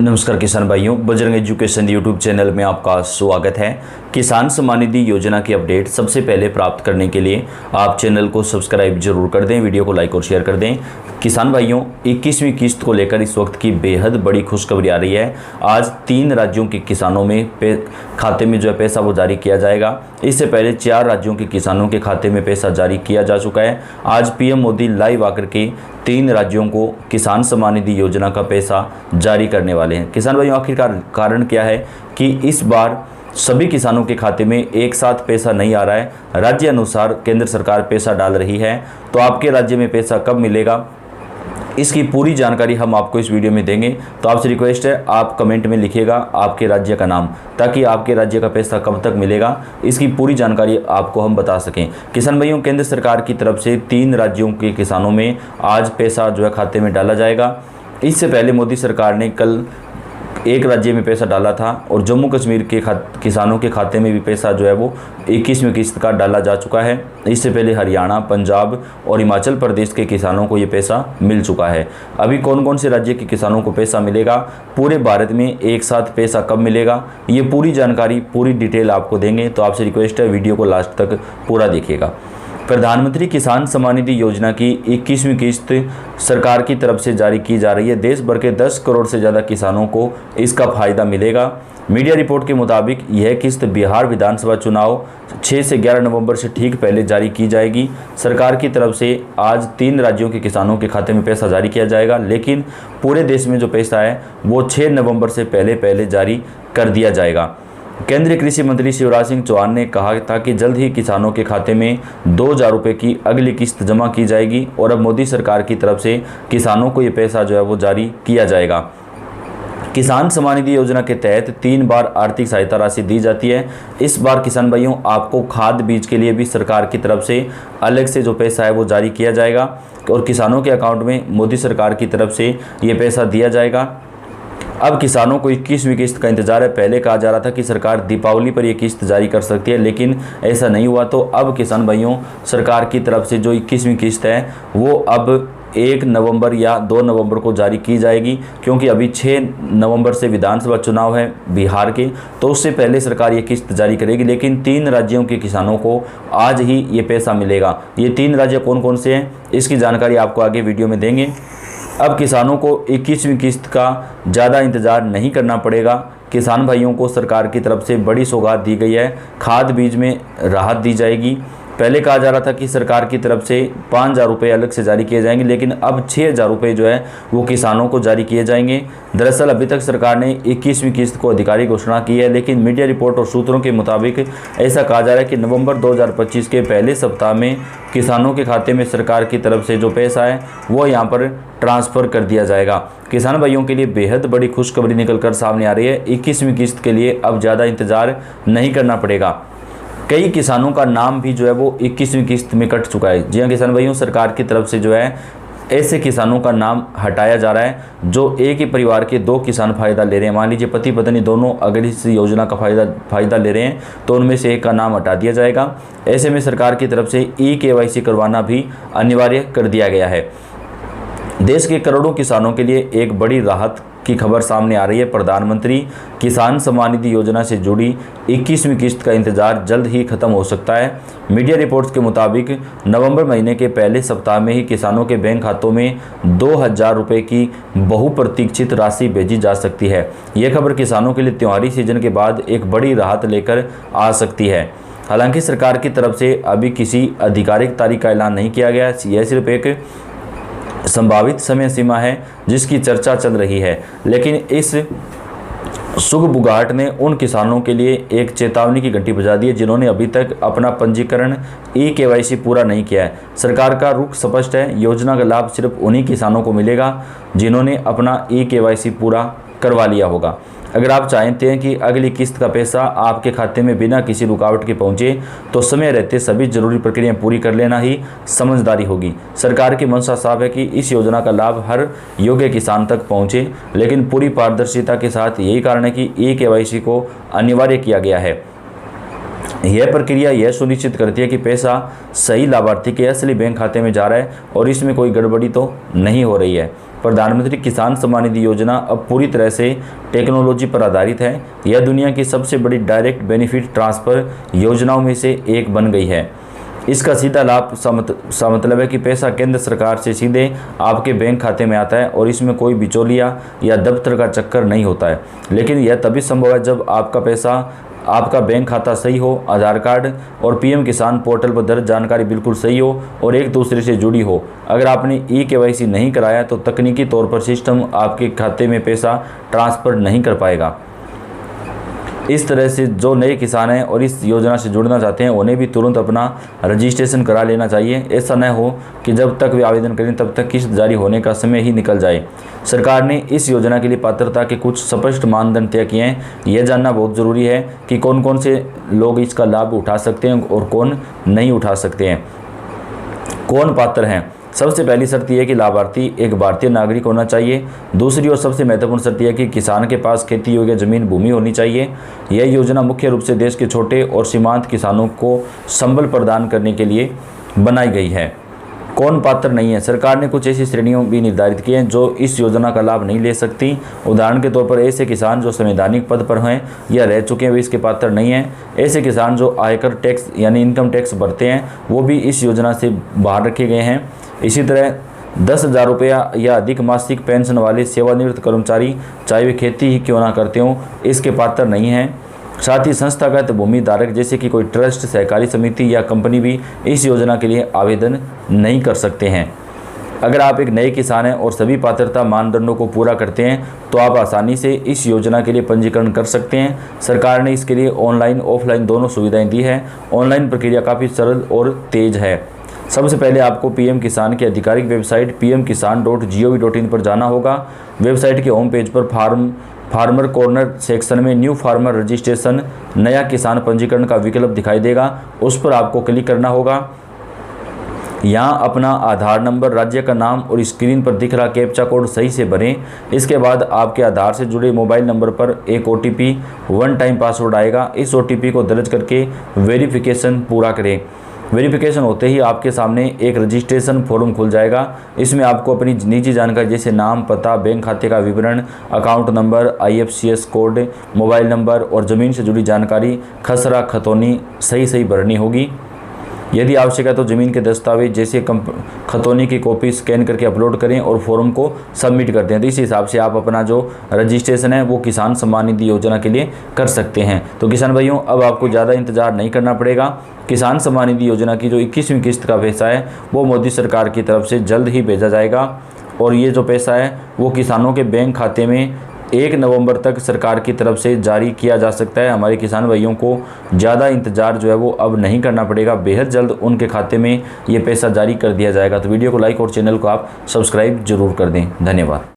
नमस्कार किसान भाइयों, बजरंग एजुकेशन यूट्यूब चैनल में आपका स्वागत है। किसान सम्मान निधि योजना की अपडेट सबसे पहले प्राप्त करने के लिए आप चैनल को सब्सक्राइब जरूर कर दें, वीडियो को लाइक और शेयर कर दें। किसान भाइयों, 21वीं किस्त को लेकर इस वक्त की बेहद बड़ी खुशखबरी आ रही है। आज 3 राज्यों के किसानों में खाते में जो है पैसा वो जारी किया जाएगा। इससे पहले 4 राज्यों के किसानों के खाते में पैसा जारी किया जा चुका है। आज पीएम मोदी लाइव आकर के 3 राज्यों को किसान सम्मान निधि योजना का पैसा जारी करने वाले हैं। किसान भाइयों, आखिरकार कारण क्या है कि इस बार सभी किसानों के खाते में एक साथ पैसा नहीं आ रहा है। राज्य अनुसार केंद्र सरकार पैसा डाल रही है, तो आपके राज्य में पैसा कब मिलेगा, इसकी पूरी जानकारी हम आपको इस वीडियो में देंगे। तो आपसे रिक्वेस्ट है, आप कमेंट में लिखिएगा आपके राज्य का नाम, ताकि आपके राज्य का पैसा कब तक मिलेगा इसकी पूरी जानकारी आपको हम बता सकें। किसान भाइयों, केंद्र सरकार की तरफ से 3 राज्यों के किसानों में आज पैसा जो है खाते में डाला जाएगा। इससे पहले मोदी सरकार ने कल एक राज्य में पैसा डाला था और जम्मू कश्मीर के किसानों के खाते में भी पैसा जो है वो 21वीं किस्त का डाला जा चुका है। इससे पहले हरियाणा, पंजाब और हिमाचल प्रदेश के किसानों को ये पैसा मिल चुका है। अभी कौन कौन से राज्य के किसानों को पैसा मिलेगा, पूरे भारत में एक साथ पैसा कब मिलेगा, ये पूरी जानकारी, पूरी डिटेल आपको देंगे। तो आपसे रिक्वेस्ट है, वीडियो को लास्ट तक पूरा देखिएगा। प्रधानमंत्री किसान सम्मान निधि योजना की 21वीं किस्त सरकार की तरफ से जारी की जा रही है। देश भर के 10 करोड़ से ज़्यादा किसानों को इसका फायदा मिलेगा। मीडिया रिपोर्ट के मुताबिक यह किस्त बिहार विधानसभा चुनाव 6 से 11 नवंबर से ठीक पहले जारी की जाएगी। सरकार की तरफ से आज 3 राज्यों के किसानों के खाते में पैसा जारी किया जाएगा, लेकिन पूरे देश में जो पैसा है वो 6 नवंबर से पहले जारी कर दिया जाएगा। केंद्रीय कृषि मंत्री शिवराज सिंह चौहान ने कहा था कि जल्द ही किसानों के खाते में 2,000 रुपये की अगली किस्त जमा की जाएगी और अब मोदी सरकार की तरफ से किसानों को ये पैसा जो है वो जारी किया जाएगा। किसान सम्मान निधि योजना के तहत 3 बार आर्थिक सहायता राशि दी जाती है। इस बार किसान भाइयों, आपको खाद बीज के लिए भी सरकार की तरफ से अलग से जो पैसा है वो जारी किया जाएगा और किसानों के अकाउंट में मोदी सरकार की तरफ से ये पैसा दिया जाएगा। अब किसानों को 21वीं किस्त का इंतजार है। पहले कहा जा रहा था कि सरकार दीपावली पर यह किस्त जारी कर सकती है, लेकिन ऐसा नहीं हुआ। तो अब किसान भाइयों, सरकार की तरफ से जो 21वीं किस्त है वो अब 1 नवंबर या 2 नवंबर को जारी की जाएगी, क्योंकि अभी 6 नवंबर से विधानसभा चुनाव है बिहार के, तो उससे पहले सरकार ये किस्त जारी करेगी। लेकिन 3 राज्यों के किसानों को आज ही ये पैसा मिलेगा। ये 3 राज्य कौन कौन से हैं, इसकी जानकारी आपको आगे वीडियो में देंगे। अब किसानों को 21वीं किस्त का ज़्यादा इंतज़ार नहीं करना पड़ेगा। किसान भाइयों को सरकार की तरफ से बड़ी सौगात दी गई है। खाद बीज में राहत दी जाएगी। पहले कहा जा रहा था कि सरकार की तरफ से 5,000 रुपये अलग से जारी किए जाएंगे, लेकिन अब 6,000 रुपये जो है वो किसानों को जारी किए जाएंगे। दरअसल अभी तक सरकार ने 21वीं किस्त को आधिकारिक घोषणा की है, लेकिन मीडिया रिपोर्ट और सूत्रों के मुताबिक ऐसा कहा जा रहा है कि नवंबर 2025 के पहले सप्ताह में किसानों के खाते में सरकार की तरफ से जो पैसा है वो यहाँ पर ट्रांसफ़र कर दिया जाएगा। किसान भाइयों के लिए बेहद बड़ी खुशखबरी निकल कर सामने आ रही है। 21वीं किस्त के लिए अब ज़्यादा इंतज़ार नहीं करना पड़ेगा। कई किसानों का नाम भी जो है वो 21वीं किस्त में कट चुका है। जी हाँ किसान भाइयों, सरकार की तरफ से जो है ऐसे किसानों का नाम हटाया जा रहा है जो एक ही परिवार के 2 किसान फ़ायदा ले रहे हैं। मान लीजिए पति पत्नी दोनों अगर इस योजना का फ़ायदा ले रहे हैं, तो उनमें से एक का नाम हटा दिया जाएगा। ऐसे में सरकार की तरफ से eKYC करवाना भी अनिवार्य कर दिया गया है। देश के करोड़ों किसानों के लिए एक बड़ी राहत की खबर सामने आ रही है। प्रधानमंत्री किसान सम्मान निधि योजना से जुड़ी 21वीं किस्त का इंतजार जल्द ही खत्म हो सकता है। मीडिया रिपोर्ट्स के मुताबिक नवंबर महीने के पहले सप्ताह में ही किसानों के बैंक खातों में 2,000 रुपये की बहुप्रतीक्षित राशि भेजी जा सकती है। यह खबर किसानों के लिए त्योहारी सीजन के बाद एक बड़ी राहत लेकर आ सकती है। हालांकि सरकार की तरफ से अभी किसी आधिकारिक तारीख का ऐलान नहीं किया गया। यह सिर्फ एक संभावित समय सीमा है जिसकी चर्चा चल रही है, लेकिन इस सुगबुगाहट ने उन किसानों के लिए एक चेतावनी की घंटी बजा दी है जिन्होंने अभी तक अपना पंजीकरण eKYC पूरा नहीं किया है। सरकार का रुख स्पष्ट है, योजना का लाभ सिर्फ उन्हीं किसानों को मिलेगा जिन्होंने अपना eKYC पूरा करवा लिया होगा। अगर आप चाहते हैं कि अगली किस्त का पैसा आपके खाते में बिना किसी रुकावट के पहुंचे, तो समय रहते सभी जरूरी प्रक्रियाएं पूरी कर लेना ही समझदारी होगी। सरकार की मंशा साफ है कि इस योजना का लाभ हर योग्य किसान तक पहुंचे, लेकिन पूरी पारदर्शिता के साथ। यही कारण है कि eKYC को अनिवार्य किया गया है। यह प्रक्रिया यह सुनिश्चित करती है कि पैसा सही लाभार्थी के असली बैंक खाते में जा रहा है और इसमें कोई गड़बड़ी तो नहीं हो रही है। प्रधानमंत्री किसान सम्मान निधि योजना अब पूरी तरह से टेक्नोलॉजी पर आधारित है। यह दुनिया की सबसे बड़ी डायरेक्ट बेनिफिट ट्रांसफ़र योजनाओं में से एक बन गई है। इसका सीधा लाभ सा मतलब है कि पैसा केंद्र सरकार से सीधे आपके बैंक खाते में आता है और इसमें कोई बिचौलिया या दफ्तर का चक्कर नहीं होता है। लेकिन यह तभी संभव है जब आपका बैंक खाता सही हो, आधार कार्ड और पीएम किसान पोर्टल पर दर्ज जानकारी बिल्कुल सही हो और एक दूसरे से जुड़ी हो। अगर आपने KYC नहीं कराया तो तकनीकी तौर पर सिस्टम आपके खाते में पैसा ट्रांसफ़र नहीं कर पाएगा। इस तरह से जो नए किसान हैं और इस योजना से जुड़ना चाहते हैं उन्हें भी तुरंत अपना रजिस्ट्रेशन करा लेना चाहिए। ऐसा न हो कि जब तक वे आवेदन करें तब तक किस्त जारी होने का समय ही निकल जाए। सरकार ने इस योजना के लिए पात्रता के कुछ स्पष्ट मानदंड तय किए हैं। यह जानना बहुत ज़रूरी है कि कौन कौन से लोग इसका लाभ उठा सकते हैं और कौन नहीं उठा सकते हैं। कौन पात्र हैं? सबसे पहली शर्त यह है कि लाभार्थी एक भारतीय नागरिक होना चाहिए। दूसरी और सबसे महत्वपूर्ण शर्त यह है कि किसान के पास खेती योग्य जमीन भूमि होनी चाहिए। यह योजना मुख्य रूप से देश के छोटे और सीमांत किसानों को संबल प्रदान करने के लिए बनाई गई है। कौन पात्र नहीं है? सरकार ने कुछ ऐसी श्रेणियों भी निर्धारित की हैं जो इस योजना का लाभ नहीं ले सकती। उदाहरण के तौर पर ऐसे किसान जो संवैधानिक पद पर हैं या रह चुके हैं वे इसके पात्र नहीं हैं। ऐसे किसान जो आयकर टैक्स यानी इनकम टैक्स भरते हैं वो भी इस योजना से बाहर रखे गए हैं। इसी तरह 10,000 रुपया या अधिक मासिक पेंशन वाले सेवानिवृत्त कर्मचारी, चाहे वे खेती ही क्यों ना करते हों, इसके पात्र नहीं हैं। साथ ही संस्थागत भूमि धारक जैसे कि कोई ट्रस्ट, सहकारी समिति या कंपनी भी इस योजना के लिए आवेदन नहीं कर सकते हैं। अगर आप एक नए किसान हैं और सभी पात्रता मानदंडों को पूरा करते हैं तो आप आसानी से इस योजना के लिए पंजीकरण कर सकते हैं। सरकार ने इसके लिए ऑनलाइन ऑफलाइन दोनों सुविधाएं दी है। ऑनलाइन प्रक्रिया काफ़ी सरल और तेज़ है। सबसे पहले आपको पीएम किसान की आधिकारिक वेबसाइट pmkisan.gov.in पर जाना होगा। वेबसाइट के होम पेज पर फार्मर कॉर्नर सेक्शन में न्यू फार्मर रजिस्ट्रेशन नया किसान पंजीकरण का विकल्प दिखाई देगा। उस पर आपको क्लिक करना होगा। यहाँ अपना आधार नंबर, राज्य का नाम और स्क्रीन पर दिख रहा कैप्चा कोड सही से भरें। इसके बाद आपके आधार से जुड़े मोबाइल नंबर पर एक OTP वन टाइम पासवर्ड आएगा। इस OTP को दर्ज करके वेरिफिकेशन पूरा करें। वेरिफिकेशन होते ही आपके सामने एक रजिस्ट्रेशन फॉर्म खुल जाएगा। इसमें आपको अपनी निजी जानकारी जैसे नाम, पता, बैंक खाते का विवरण, account number, IFSC code, mobile number और ज़मीन से जुड़ी जानकारी खसरा खतौनी सही भरनी होगी। यदि आवश्यक है तो ज़मीन के दस्तावेज जैसे खतौनी की कॉपी स्कैन करके अपलोड करें और फॉर्म को सबमिट कर दें। तो इस हिसाब से आप अपना जो रजिस्ट्रेशन है वो किसान सम्मान निधि योजना के लिए कर सकते हैं। तो किसान भाइयों, अब आपको ज़्यादा इंतजार नहीं करना पड़ेगा। किसान सम्मान निधि योजना की जो 21वीं किस्त का पैसा है वो मोदी सरकार की तरफ से जल्द ही भेजा जाएगा और ये जो पैसा है वो किसानों के बैंक खाते में 1 नवंबर तक सरकार की तरफ से जारी किया जा सकता है। हमारे किसान भाइयों को ज़्यादा इंतज़ार जो है वो अब नहीं करना पड़ेगा। बेहद जल्द उनके खाते में ये पैसा जारी कर दिया जाएगा। तो वीडियो को लाइक और चैनल को आप सब्सक्राइब जरूर कर दें। धन्यवाद।